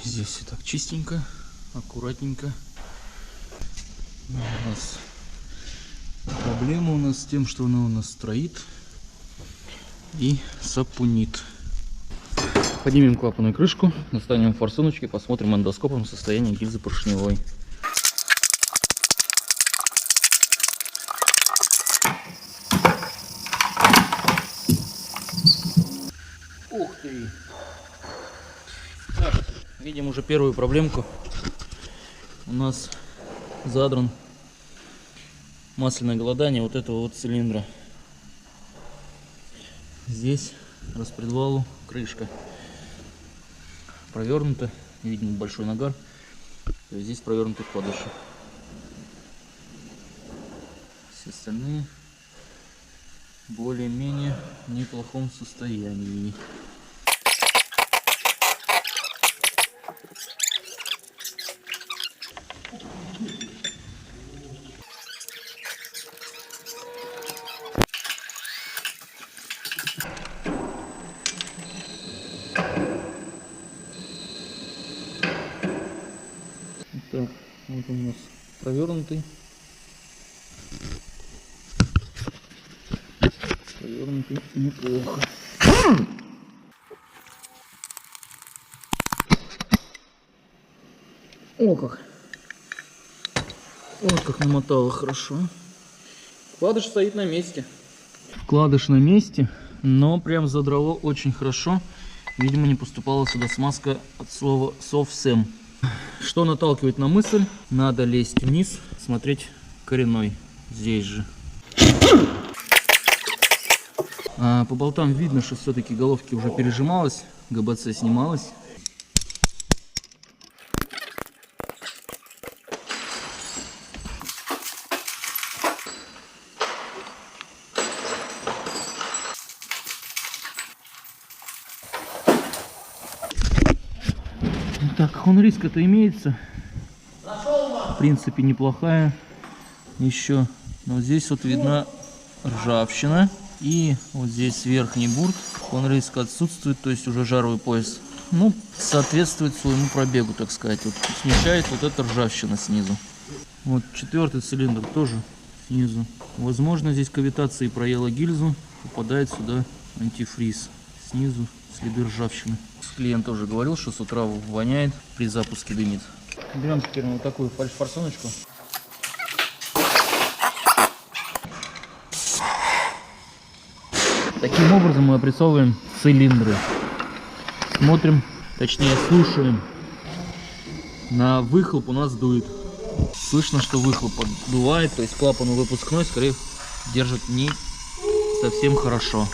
Здесь все так чистенько, аккуратненько. У нас проблема с тем, что она у нас строит и сапунит. Поднимем клапанную крышку, достанем форсуночки, посмотрим эндоскопом состояние гильзы поршневой. Ух ты! Так, видим уже первую проблемку. У нас задран масляное голодание вот этого вот цилиндра. Здесь распредвалу крышка провернута, видимо большой нагар, здесь провернуты вкладыши. Все остальные более-менее в неплохом состоянии. Так, вот он у нас провернутый. Провернутый неплохо. О как! Вот как намотало хорошо. Вкладыш стоит на месте. Вкладыш на месте, но прям задрало очень хорошо. Видимо, не поступала сюда смазка от слова совсем. Что наталкивает на мысль, надо лезть вниз, смотреть коренной здесь же. По болтам видно, что все-таки головки уже пережималась, ГБЦ снималась. Так, хонриска-то имеется. В принципе, неплохая еще. Но здесь вот видна ржавчина. И вот здесь верхний бурт. Хонриска отсутствует, то есть уже жаровый пояс. Ну, соответствует своему пробегу, так сказать. Вот смещает вот эта ржавчина снизу. Вот четвертый цилиндр тоже снизу. Возможно, здесь кавитация проела гильзу. Попадает сюда антифриз. Снизу следы ржавчины. Клиент уже говорил, что с утра воняет, при запуске дымит. Берем теперь вот такую форсуночку. Таким образом мы опрессовываем цилиндры. Смотрим, точнее слушаем. На выхлоп у нас дует. Слышно, что выхлоп поддувает, то есть клапан выпускной, скорее держит не совсем хорошо.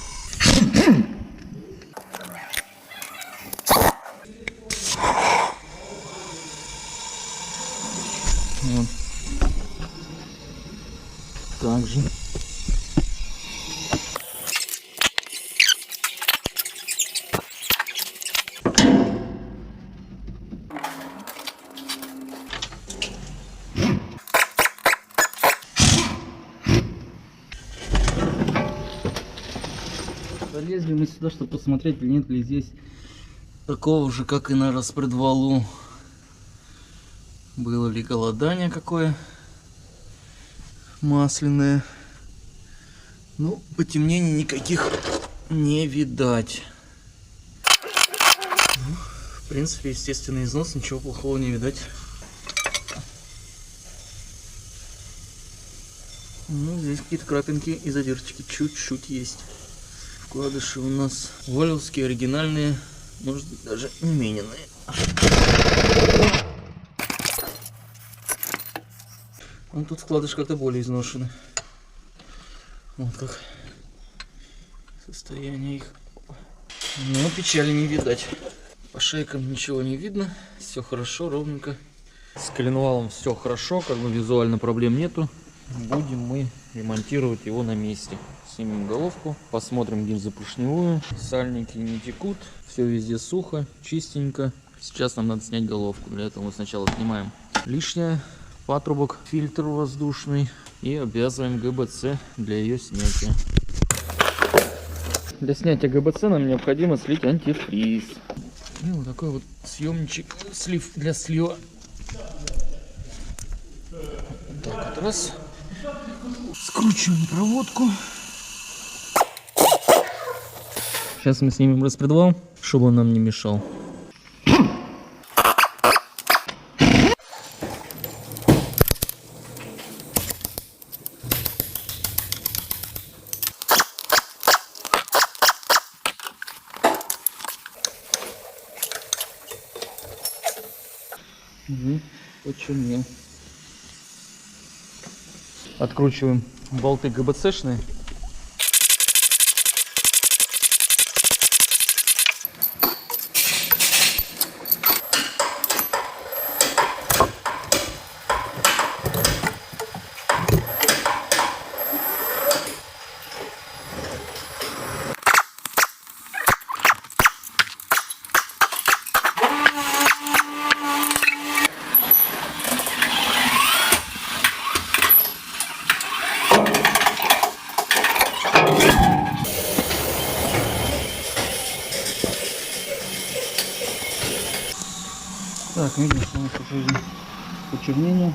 Вот. Также. Залезли мы сюда, чтобы посмотреть, нет ли здесь такого же, как и на распредвалу. Было ли голодание какое масляное. Ну, потемнений никаких не видать. Ну, в принципе, естественный износ, ничего плохого не видать. Ну, здесь какие-то крапинки и задирчики чуть-чуть есть. Вкладыши у нас волловские, оригинальные, может быть, даже не мененные. Ну, тут вкладыши как-то более изношены. Вот как состояние их. Но печали не видать. По шейкам ничего не видно. Все хорошо, ровненько. С коленвалом все хорошо, как бы визуально проблем нету. Будем мы ремонтировать его на месте. Снимем головку, посмотрим гильзопоршневую. Сальники не текут, все везде сухо, чистенько. Сейчас нам надо снять головку. Для этого мы сначала снимаем лишнее, патрубок, фильтр воздушный и обвязываем ГБЦ для ее снятия. Для снятия ГБЦ нам необходимо слить антифриз. И вот такой вот съемничек, слив для слива. Так вот, раз. Скручиваем проводку. Сейчас мы снимем распредвал, чтобы он нам не мешал. Почернел. Откручиваем болты ГБЦшные. Так, видим, что у нас уже почернение.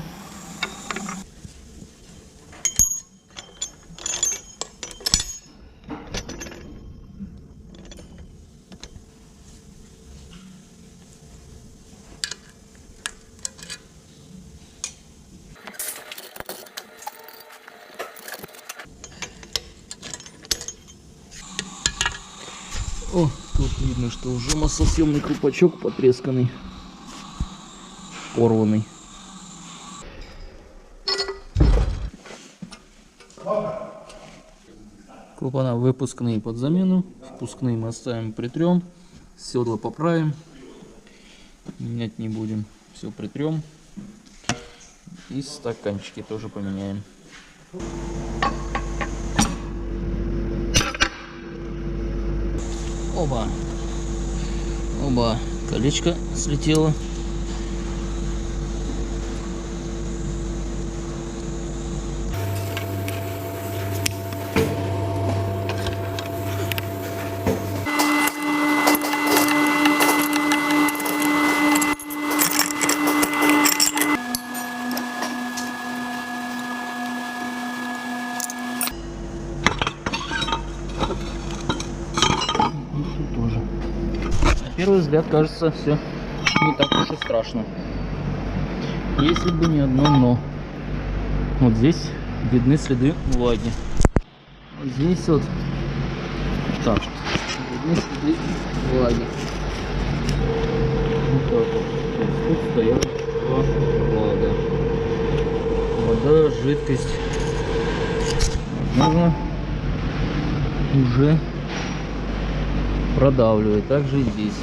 О, тут видно, что уже маслосъемный крупачок потресканный, порванный. Клапана выпускные под замену, впускные мы оставим притрем, седла поправим, менять не будем, все притрем. И стаканчики тоже поменяем. Оба. Оба. Колечко слетело. На первый взгляд кажется, все не так уж и страшно, если бы не одно но. Вот здесь видны следы влаги. Вот здесь вот так видны следы влаги. Вот так вот. Тут стояла влага. Вода, жидкость, возможно, уже продавливает. Также и здесь.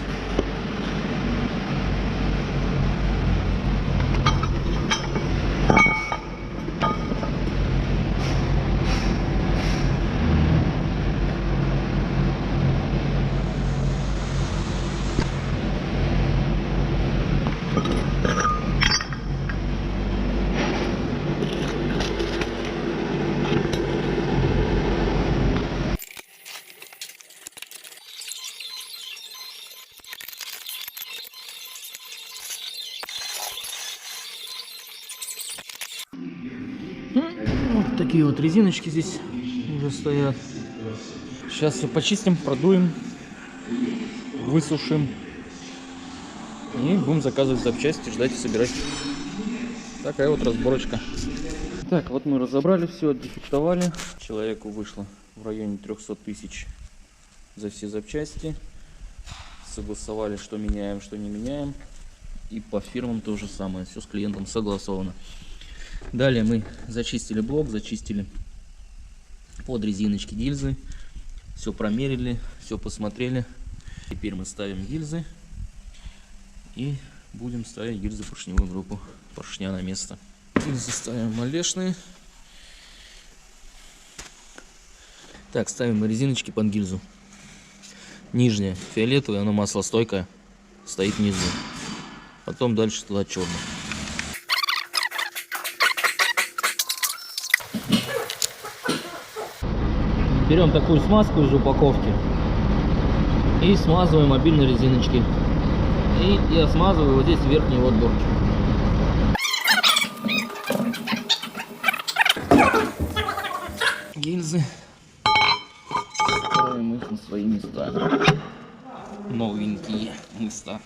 Вот такие вот резиночки здесь уже стоят. Сейчас все почистим, продуем, высушим и будем заказывать запчасти, ждать и собирать. Такая вот разборочка. Так, вот мы разобрали все, дефектовали. Человеку вышло в районе 300 тысяч за все запчасти. Согласовали, что меняем, что не меняем. И по фирмам то же самое, все с клиентом согласовано. Далее мы зачистили блок, зачистили под резиночки гильзы, все промерили, все посмотрели. Теперь мы ставим гильзы и будем ставить гильзы поршневую группу, поршня на место. Гильзы ставим малешные. Так, ставим резиночки под гильзу. Нижняя фиолетовая, она маслостойкая, стоит внизу. Потом дальше туда черный. Берем такую смазку из упаковки и смазываем обильно резиночки. И я смазываю вот здесь верхний вот борт. Гильзы. Ставим их на свои места. Новенькие места.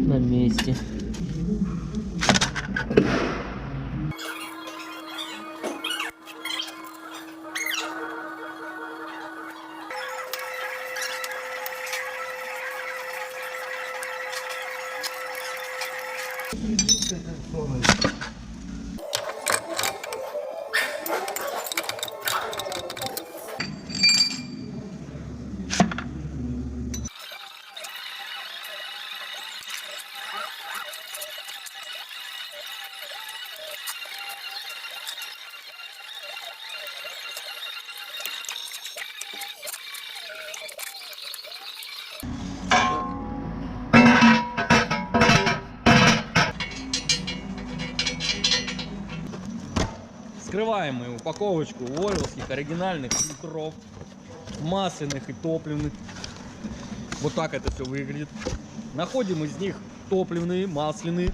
На месте. Вскрываем мы упаковочку волжских оригинальных фильтров, масляных и топливных. Вот так это все выглядит. Находим из них топливные, масляные.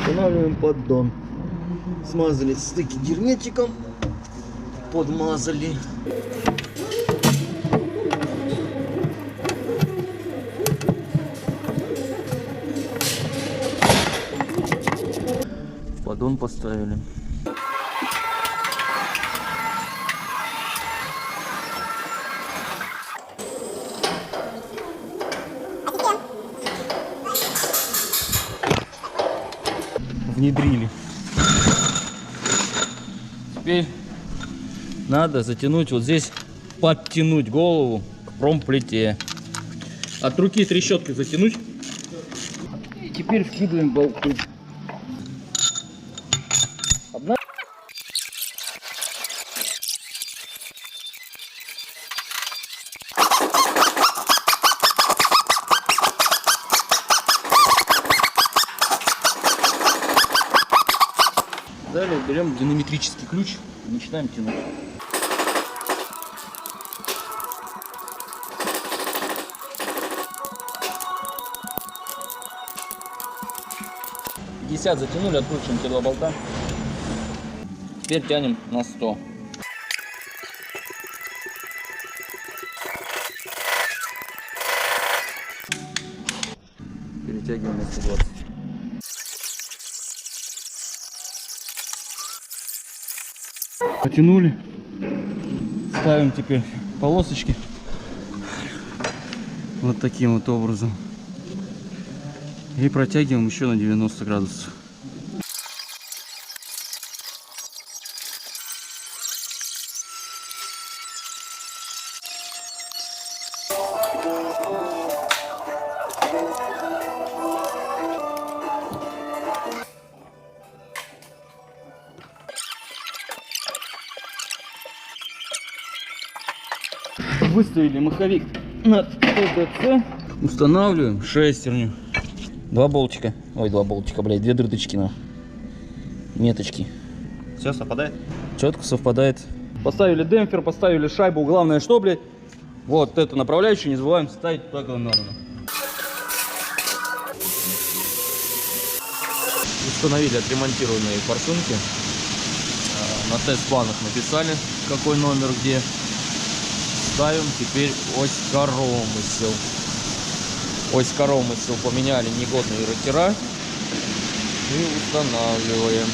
Устанавливаем поддон. Смазали стыки герметиком, подмазали. Поддон поставили. Внедрили. Теперь надо затянуть вот здесь, подтянуть голову к промплите. От руки трещоткой затянуть. И теперь вкидываем болты. Одна. Далее берем динамометрический ключ и начинаем тянуть. Затянули, откручиваем те два болта. Теперь тянем на 100. Перетягиваем на 120. Потянули. Ставим теперь полосочки. Вот таким вот образом. И протягиваем еще на 90 градусов. Выставили маховик на ТДЦ. Устанавливаем шестерню. Два болтика, блядь, две дырочки на меточки. Все совпадает? Четко совпадает. Поставили демпфер, поставили шайбу. Главное что, блядь, вот эту направляющую не забываем ставить туда, куда надо. Установили отремонтированные форсунки. На тест-планах написали, какой номер где. Ставим теперь ось коромысел. Ось коромысел поменяли негодные ротера и устанавливаем.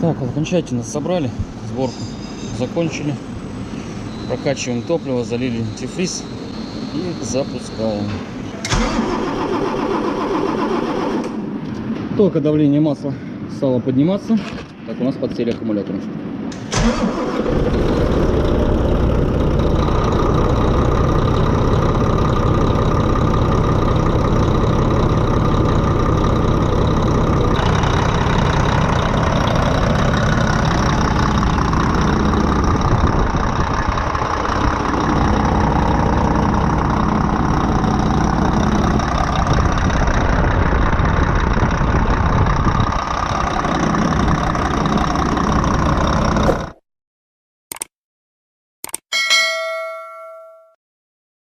Так, окончательно собрали, сборку закончили. Прокачиваем топливо, залили антифриз и запускаем. Только давление масла стало подниматься, так у нас подсели аккумуляторы.